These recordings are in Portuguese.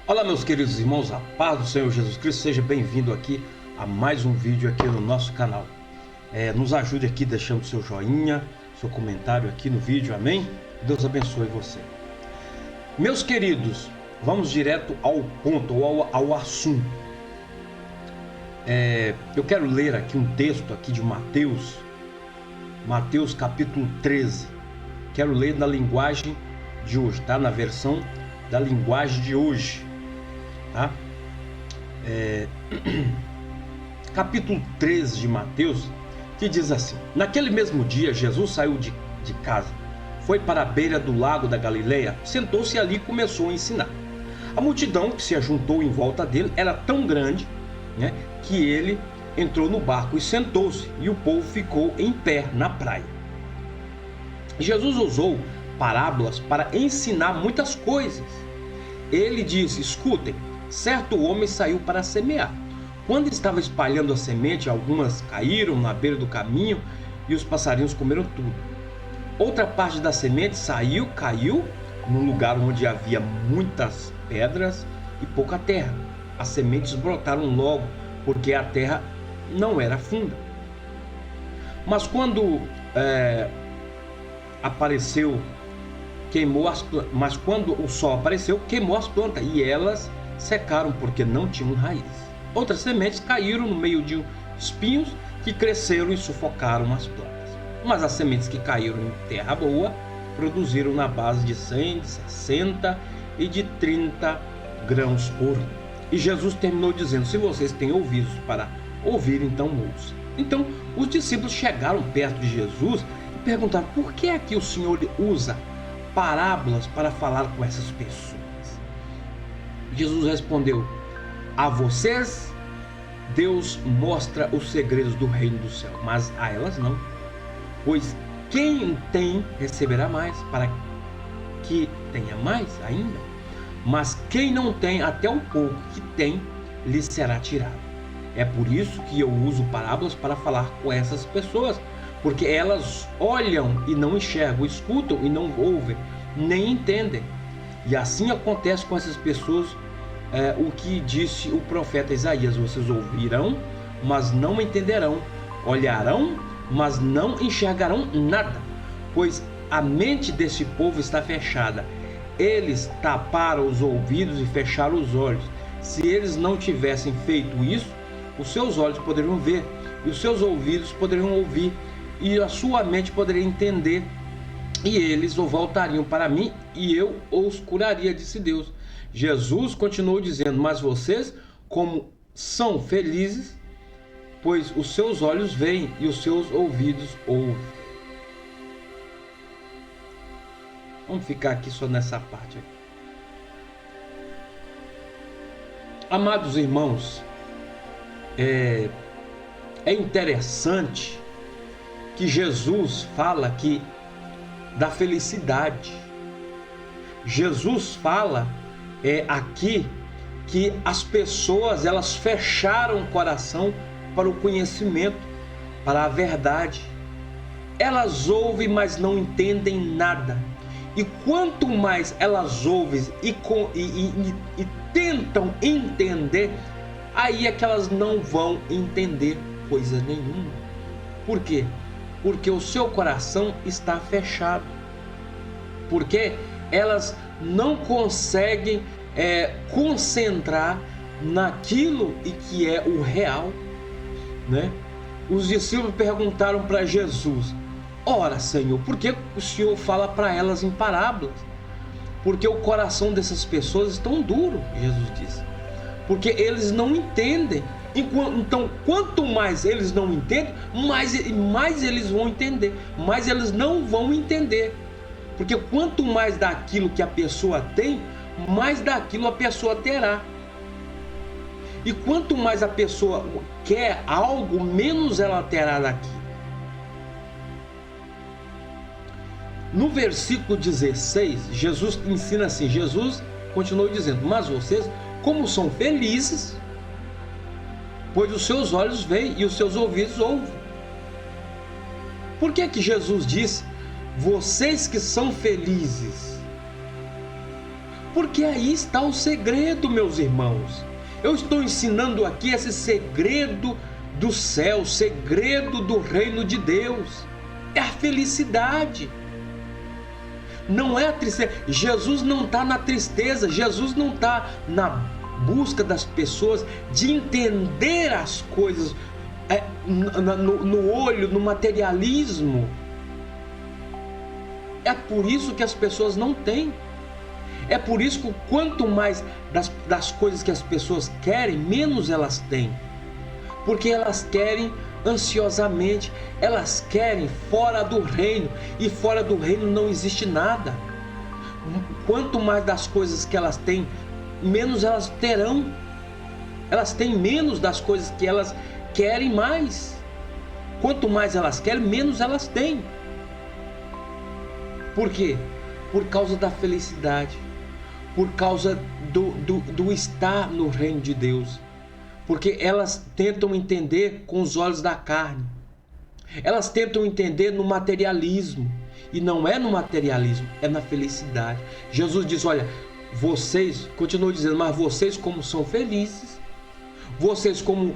Olá, meus queridos irmãos, a paz do Senhor Jesus Cristo, seja bem-vindo aqui a mais um vídeo aqui no nosso canal. Nos ajude aqui deixando seu joinha, seu comentário aqui no vídeo, amém? Deus abençoe você. Meus queridos, vamos direto ao ponto, ao assunto. Eu quero ler aqui um texto aqui de Mateus capítulo 13. Quero ler na linguagem de hoje, tá? Na versão da linguagem de hoje, tá? Capítulo 13 de Mateus, que diz assim: naquele mesmo dia, Jesus saiu de casa, foi para a beira do lago da Galileia, sentou-se ali e começou a ensinar. A multidão que se ajuntou em volta dele era tão grande, que ele entrou no barco e sentou-se, e o povo ficou em pé na praia. Jesus usou parábolas para ensinar muitas coisas. Ele disse: escutem, certo homem saiu para semear. Quando estava espalhando a semente, algumas caíram na beira do caminho e os passarinhos comeram tudo. Outra parte da semente caiu num lugar onde havia muitas pedras e pouca terra. As sementes brotaram logo, porque a terra não era funda. Mas quando quando o sol apareceu, queimou as plantas e elas secaram porque não tinham raiz. Outras sementes caíram no meio de espinhos que cresceram e sufocaram as plantas. Mas as sementes que caíram em terra boa produziram na base de 100, de 60 e de 30 grãos por ano. E Jesus terminou dizendo: se vocês têm ouvidos para ouvir, então ouçam. Então os discípulos chegaram perto de Jesus e perguntaram: por que aqui o Senhor usa parábolas para falar com essas pessoas? Jesus respondeu: a vocês Deus mostra os segredos do reino do céu, mas a elas não. Pois quem tem receberá mais, para que tenha mais ainda. Mas quem não tem, até o pouco que tem lhe será tirado. É por isso que eu uso parábolas para falar com essas pessoas, porque elas olham e não enxergam, escutam e não ouvem, nem entendem. E assim acontece com essas pessoas o que disse o profeta Isaías: vocês ouvirão, mas não entenderão, olharão, mas não enxergarão nada, pois a mente desse povo está fechada. Eles taparam os ouvidos e fecharam os olhos. Se eles não tivessem feito isso, os seus olhos poderiam ver, e os seus ouvidos poderiam ouvir, e a sua mente poderia entender, e eles voltariam para mim, e eu os curaria, disse Deus. Jesus continuou dizendo: mas vocês, como são felizes, pois os seus olhos veem e os seus ouvidos ouvem. Vamos ficar aqui só nessa parte aqui. Amados irmãos, é interessante que Jesus fala aqui da felicidade. Jesus fala aqui que as pessoas, elas fecharam o coração para o conhecimento, para a verdade. Elas ouvem, mas não entendem nada. E quanto mais elas ouvem e tentam entender, aí é que elas não vão entender coisa nenhuma. Por quê? Porque o seu coração está fechado. Porque elas não conseguem concentrar naquilo e que é o real, né? Os discípulos perguntaram para Jesus: ora, Senhor, por que o Senhor fala para elas em parábolas? Porque o coração dessas pessoas está duro, Jesus disse, porque eles não entendem. Então, quanto mais eles não entendem, mais eles vão entender, mais eles não vão entender. Porque quanto mais daquilo que a pessoa tem, mais daquilo a pessoa terá. E quanto mais a pessoa quer algo, menos ela terá daquilo. No versículo 16, Jesus ensina assim, Jesus continuou dizendo: mas vocês, como são felizes, pois os seus olhos veem e os seus ouvidos ouvem. Por que que Jesus diz: vocês que são felizes? Porque aí está o segredo, meus irmãos. Eu estou ensinando aqui esse segredo do céu, segredo do reino de Deus. É a felicidade. Não é a tristeza. Jesus não está na tristeza. Jesus não está na busca das pessoas de entender as coisas no olho, no materialismo. É por isso que as pessoas não têm. É por isso que quanto mais das coisas que as pessoas querem, menos elas têm. Porque elas querem ansiosamente, elas querem fora do reino, e fora do reino não existe nada. Quanto mais das coisas que elas têm, menos elas terão. Elas têm menos das coisas que elas querem mais. Quanto mais elas querem, menos elas têm. Por quê? Por causa da felicidade, por causa do estar no reino de Deus. Porque elas tentam entender com os olhos da carne. Elas tentam entender no materialismo. E não é no materialismo, é na felicidade. Jesus diz, olha, vocês, continua dizendo, mas vocês como são felizes, vocês como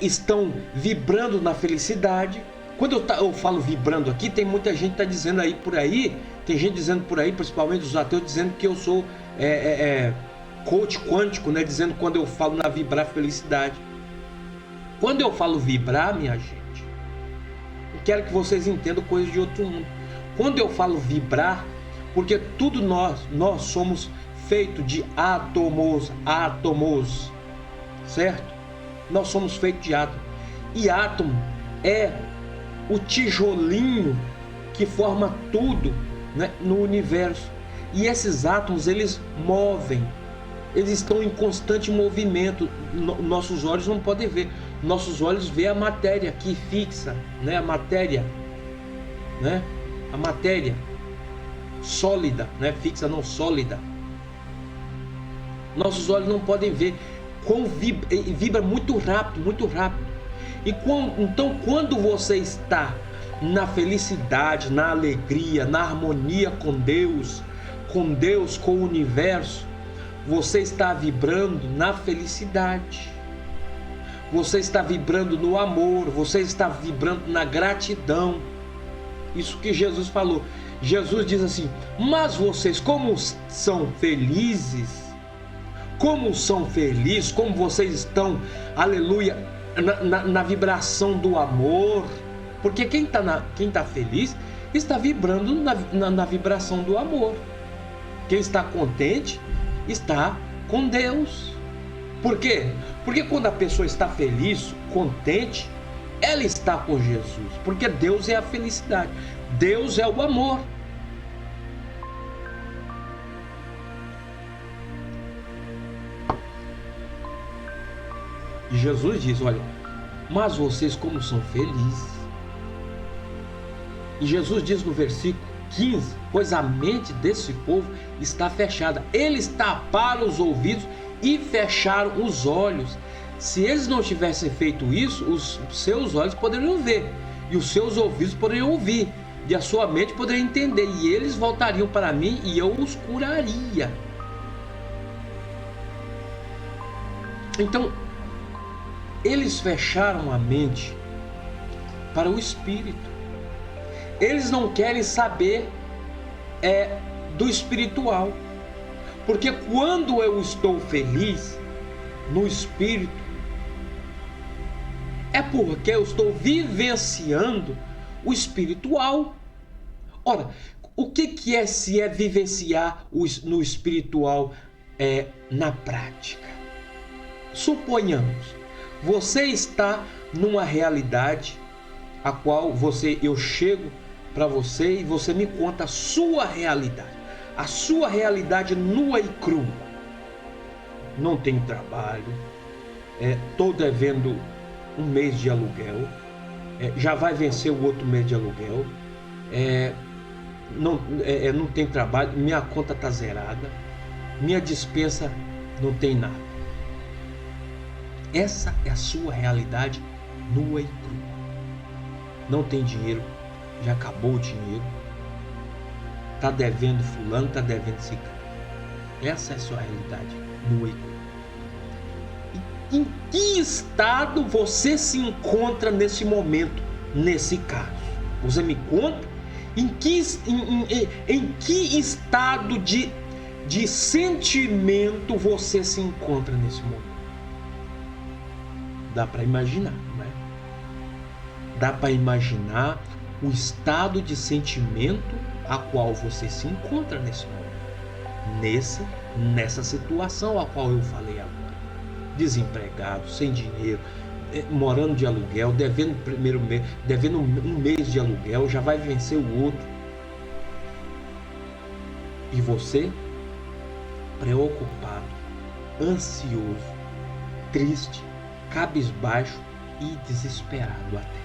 estão vibrando na felicidade. Quando eu falo vibrando aqui, tem muita gente que está dizendo aí por aí, tem gente dizendo por aí, principalmente os ateus, dizendo que eu sou coach quântico, né? Dizendo quando eu falo na vibrar felicidade. Quando eu falo vibrar, minha gente, eu quero que vocês entendam coisas de outro mundo. Quando eu falo vibrar, porque tudo nós somos feitos de átomos, certo? Nós somos feitos de átomos. E átomo é o tijolinho que forma tudo, né, no universo. E esses átomos, eles movem, eles estão em constante movimento. Nossos olhos não podem ver. Nossos olhos veem a matéria aqui fixa, né? A matéria, né? A matéria sólida, né? Fixa, não sólida. Nossos olhos não podem ver. Vibra muito rápido, muito rápido. Então, quando você está na felicidade, na alegria, na harmonia com Deus, com o universo, você está vibrando na felicidade. Você está vibrando no amor, você está vibrando na gratidão. Isso que Jesus falou. Jesus diz assim, mas vocês como são felizes, como vocês estão, aleluia, na vibração do amor. Porque quem está feliz está vibrando na vibração do amor. Quem está contente está com Deus. Por quê? Porque quando a pessoa está feliz, contente, ela está com Jesus. Porque Deus é a felicidade, Deus é o amor. E Jesus diz, olha, mas vocês como são felizes. E Jesus diz no versículo 15, pois a mente desse povo está fechada. Eles taparam os ouvidos e fecharam os olhos. Se eles não tivessem feito isso, os seus olhos poderiam ver, e os seus ouvidos poderiam ouvir, e a sua mente poderia entender, e eles voltariam para mim e eu os curaria. Então, eles fecharam a mente para o espírito. Eles não querem saber do espiritual. Porque quando eu estou feliz no espírito, é porque eu estou vivenciando o espiritual. Ora, o que é se é vivenciar no espiritual na prática? Suponhamos, você está numa realidade a qual eu chego para você e você me conta a sua realidade nua e crua. Não tem trabalho, estou devendo um mês de aluguel, já vai vencer o outro mês de aluguel, não tem trabalho, minha conta está zerada, minha despensa não tem nada. Essa é a sua realidade nua e crua. Não tem dinheiro, já acabou o dinheiro, está devendo fulano, está devendo ciclano. Essa é a sua realidade nua e crua. Em que estado você se encontra nesse momento, nesse caso? Você me conta em que estado de sentimento você se encontra nesse momento? Dá para imaginar, não é? Dá para imaginar o estado de sentimento a qual você se encontra nesse momento, nessa situação a qual eu falei agora. Desempregado, sem dinheiro, morando de aluguel, devendo primeiro mês, devendo um mês de aluguel, já vai vencer o outro. E você, preocupado, ansioso, triste, cabisbaixo e desesperado até.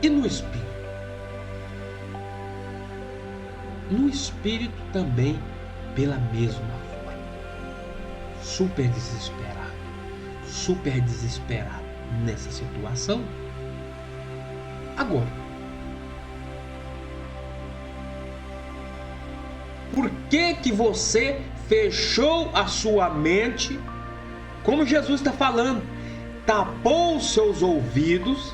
E no espírito? No espírito também, pela mesma forma. Super desesperado nessa situação. Agora, por que você fechou a sua mente, como Jesus está falando, tapou os seus ouvidos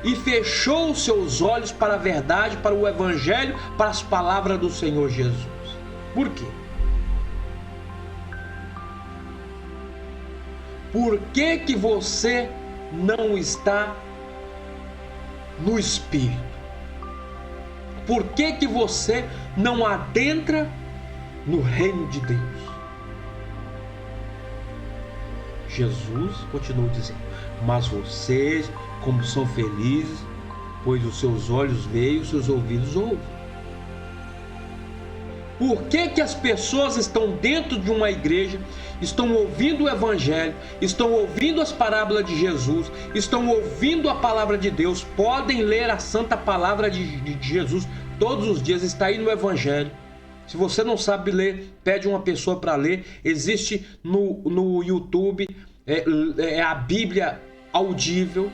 e fechou os seus olhos para a verdade, para o Evangelho, para as palavras do Senhor Jesus? Por quê? Por que você não está no Espírito? Por que você não adentra no reino de Deus? Jesus continuou dizendo: mas vocês, como são felizes, pois os seus olhos veem, os seus ouvidos ouvem. Por que as pessoas estão dentro de uma igreja, estão ouvindo o Evangelho, estão ouvindo as parábolas de Jesus, estão ouvindo a palavra de Deus, podem ler a santa palavra de Jesus todos os dias, está aí no Evangelho. Se você não sabe ler, pede uma pessoa para ler. Existe no YouTube a Bíblia audível,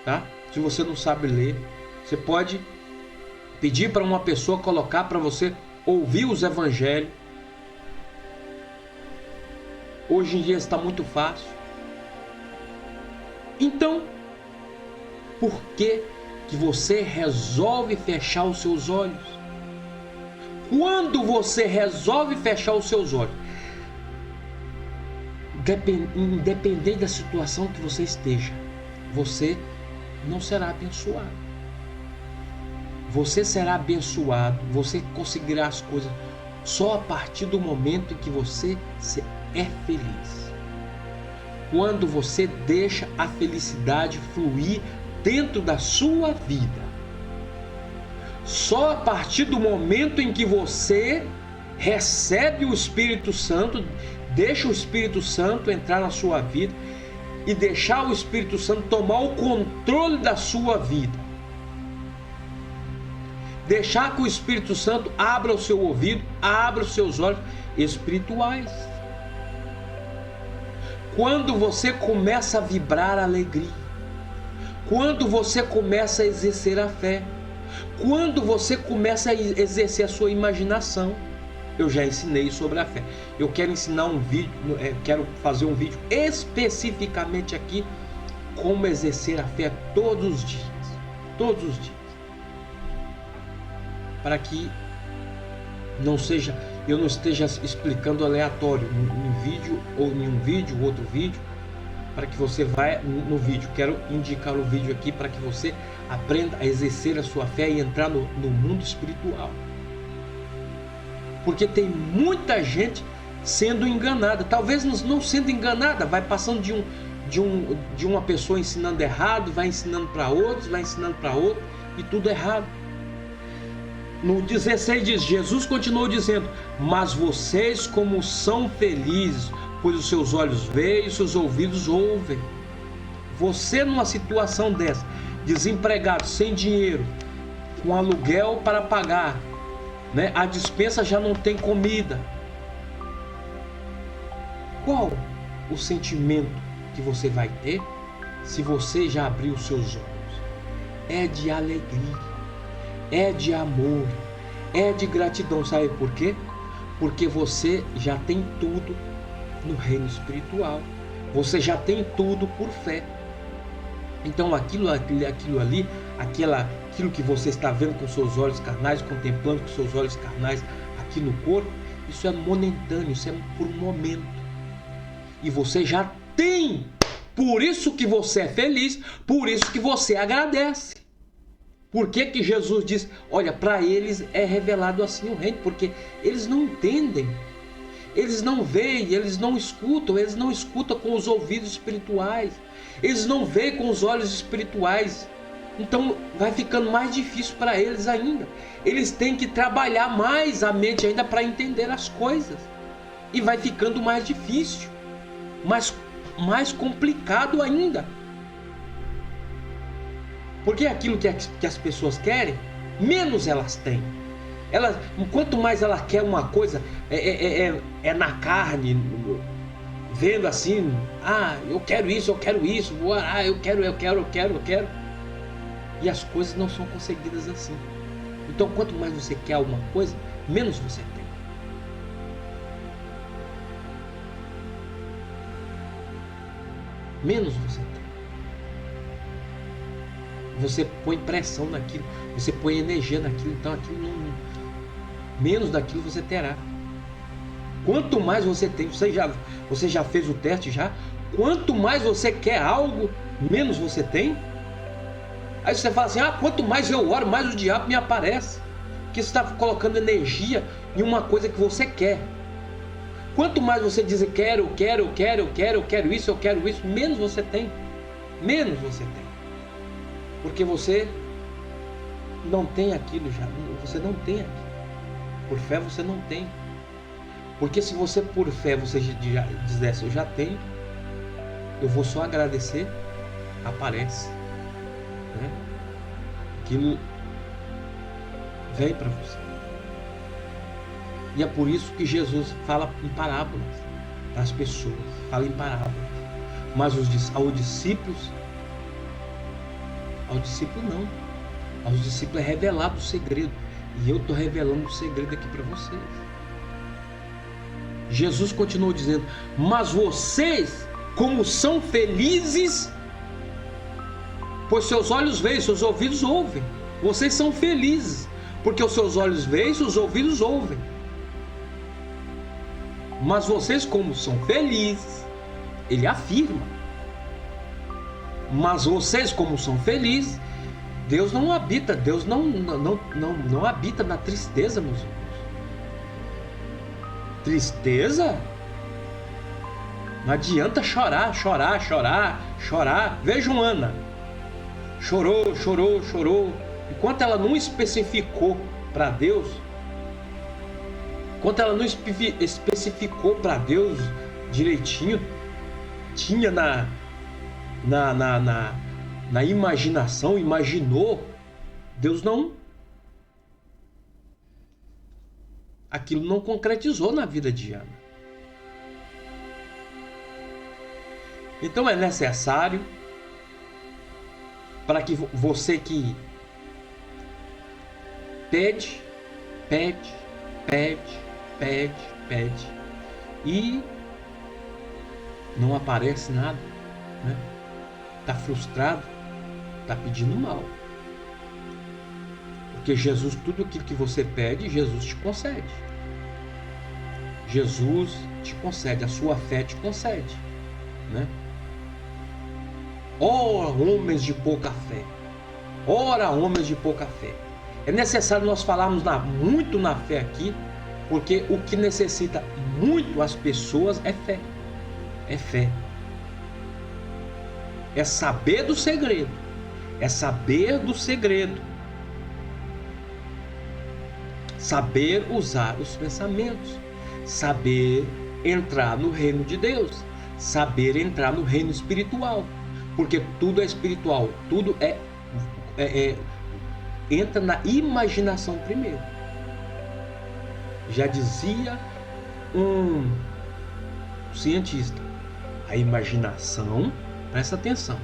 tá? Se você não sabe ler, você pode pedir para uma pessoa colocar para você ouvir os evangelhos. Hoje em dia está muito fácil. Então, por que você resolve fechar os seus olhos? Quando você resolve fechar os seus olhos, independente da situação que você esteja, você não será abençoado. Você será abençoado, você conseguirá as coisas só a partir do momento em que você é feliz. Quando você deixa a felicidade fluir dentro da sua vida. Só a partir do momento em que você recebe o Espírito Santo, deixa o Espírito Santo entrar na sua vida e deixar o Espírito Santo tomar o controle da sua vida. Deixar que o Espírito Santo abra o seu ouvido, abra os seus olhos espirituais. Quando você começa a vibrar a alegria, quando você começa a exercer a fé, quando você começa a exercer a sua imaginação. Eu já ensinei sobre a fé. Eu quero ensinar um vídeo, quero fazer um vídeo especificamente aqui como exercer a fé todos os dias. Todos os dias. Para que eu não esteja explicando aleatório em um vídeo, outro vídeo, para que você vá no vídeo. Quero indicar o vídeo aqui para que você aprenda a exercer a sua fé e entrar no mundo espiritual. Porque tem muita gente sendo enganada, talvez não sendo enganada, vai passando de uma pessoa ensinando errado, vai ensinando para outros, e tudo errado. No 16 diz, Jesus continuou dizendo: mas vocês como são felizes, pois os seus olhos veem e os seus ouvidos ouvem. Você numa situação dessa, desempregado, sem dinheiro, com aluguel para pagar, né? A despensa já não tem comida. Qual o sentimento que você vai ter se você já abriu os seus olhos? É de alegria, é de amor, é de gratidão. Sabe por quê? Porque você já tem tudo no reino espiritual. Você já tem tudo por fé. Então aquilo que você está vendo com seus olhos carnais, contemplando com seus olhos carnais aqui no corpo, isso é momentâneo, isso é por um momento. E você já tem. Por isso que você é feliz, por isso que você agradece. Por que que Jesus diz, olha, para eles é revelado assim o reino? Porque eles não entendem, eles não veem, eles não escutam com os ouvidos espirituais, eles não veem com os olhos espirituais. Então vai ficando mais difícil para eles ainda. Eles têm que trabalhar mais a mente ainda para entender as coisas. E vai ficando mais difícil, mais complicado ainda. Porque aquilo que as pessoas querem, menos elas têm. Quanto mais ela quer uma coisa, é na carne, vendo assim, eu quero isso, eu quero. E as coisas não são conseguidas assim. Então, quanto mais você quer alguma coisa, menos você tem. Menos você tem. Você põe pressão naquilo, você põe energia naquilo, então aquilo não, menos daquilo você terá. Quanto mais você tem, você já fez o teste já? Quanto mais você quer algo, menos você tem. Aí você fala assim, quanto mais eu oro, mais o diabo me aparece. Porque você está colocando energia em uma coisa que você quer. Quanto mais você diz, eu quero isso, menos você tem. Menos você tem. Porque você não tem aquilo já. Você não tem aquilo. Por fé você não tem. Porque se você por fé você já dissesse, eu já tenho, eu vou só agradecer, aparece. Né? Aquilo vem para você. E é por isso que Jesus fala em parábolas para as pessoas. Fala em parábolas. Mas aos discípulos não. Aos discípulos é revelado o segredo. E eu estou revelando o segredo aqui para vocês. Jesus continuou dizendo, mas vocês, como são felizes, pois seus olhos veem, seus ouvidos ouvem. Vocês são felizes, porque os seus olhos veem, seus ouvidos ouvem. Mas vocês, como são felizes, ele afirma. Mas vocês, como são felizes, Deus não habita na tristeza, meus irmãos. Tristeza? Não adianta chorar. Vejam Ana. Chorou. Enquanto ela não especificou para Deus, direitinho, tinha na imaginação, imaginou, Deus não, aquilo não concretizou na vida de Ana. Então é necessário para que você que pede e não aparece nada, né? Está frustrado, está pedindo mal. Porque Jesus, tudo aquilo que você pede, Jesus te concede. Jesus te concede, a sua fé te concede, né? Ora, homens de pouca fé. É necessário nós falarmos muito na fé aqui, porque o que necessita muito as pessoas é fé. É fé. É saber do segredo. Saber usar os pensamentos. Saber entrar no reino de Deus. Saber entrar no reino espiritual. Porque tudo é espiritual. Tudo entra na imaginação primeiro. Já dizia um cientista, a imaginação, presta atenção,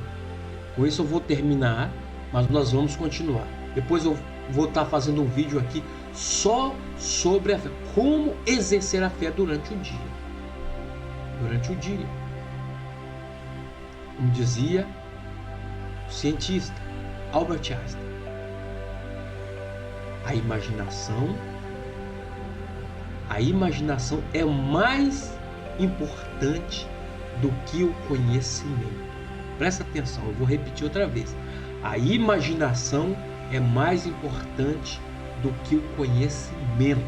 com isso eu vou terminar, mas nós vamos continuar. Depois eu vou estar fazendo um vídeo aqui só sobre a fé. Como exercer a fé durante o dia. Durante o dia. Como dizia o cientista Albert Einstein, a imaginação é mais importante do que o conhecimento. Presta atenção, eu vou repetir outra vez. A imaginação é mais importante do que o conhecimento,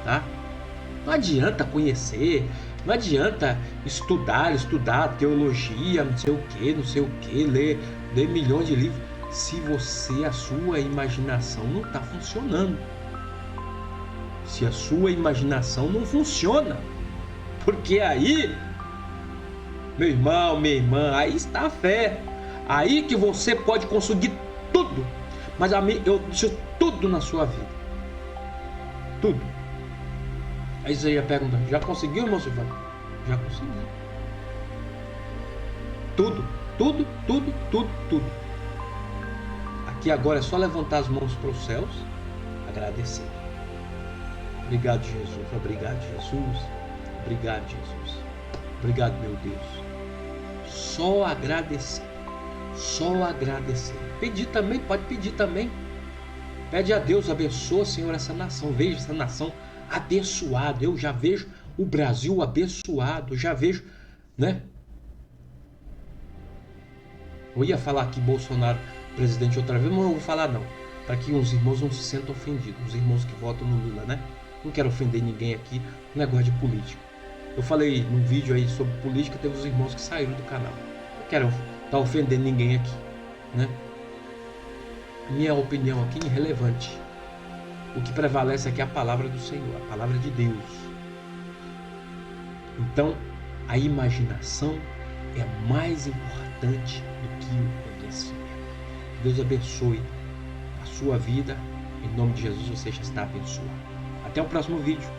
tá? Não adianta conhecer, não adianta estudar teologia, não sei o que, ler milhões de livros, se a sua imaginação não está funcionando. Se a sua imaginação não funciona, porque aí, meu irmão, minha irmã, aí está a fé. Aí que você pode conseguir tudo. Mas eu disse tudo na sua vida. Tudo. Aí você ia perguntar, já conseguiu, irmão Silvano? Já consegui. Tudo. Aqui agora é só levantar as mãos para os céus, agradecer. Obrigado, Jesus. Obrigado, Jesus. Obrigado, Jesus. Obrigado, meu Deus. Só agradecer. Só agradecer. Pedir também, pode pedir também. Pede a Deus, abençoa, Senhor, essa nação. Veja essa nação abençoada. Eu já vejo o Brasil abençoado. Já vejo, né? Eu ia falar aqui Bolsonaro presidente outra vez, mas não vou falar não. Para que os irmãos não se sintam ofendidos. Os irmãos que votam no Lula, né? Não quero ofender ninguém aqui no negócio de política. Eu falei num vídeo aí sobre política, teve os irmãos que saíram do canal. Não quero estar ofendendo ninguém aqui, né? Minha opinião aqui é irrelevante. O que prevalece aqui é a palavra do Senhor, a palavra de Deus. Então, a imaginação é mais importante do que o conhecimento. Deus abençoe a sua vida. Em nome de Jesus, você já está abençoado. Até o próximo vídeo.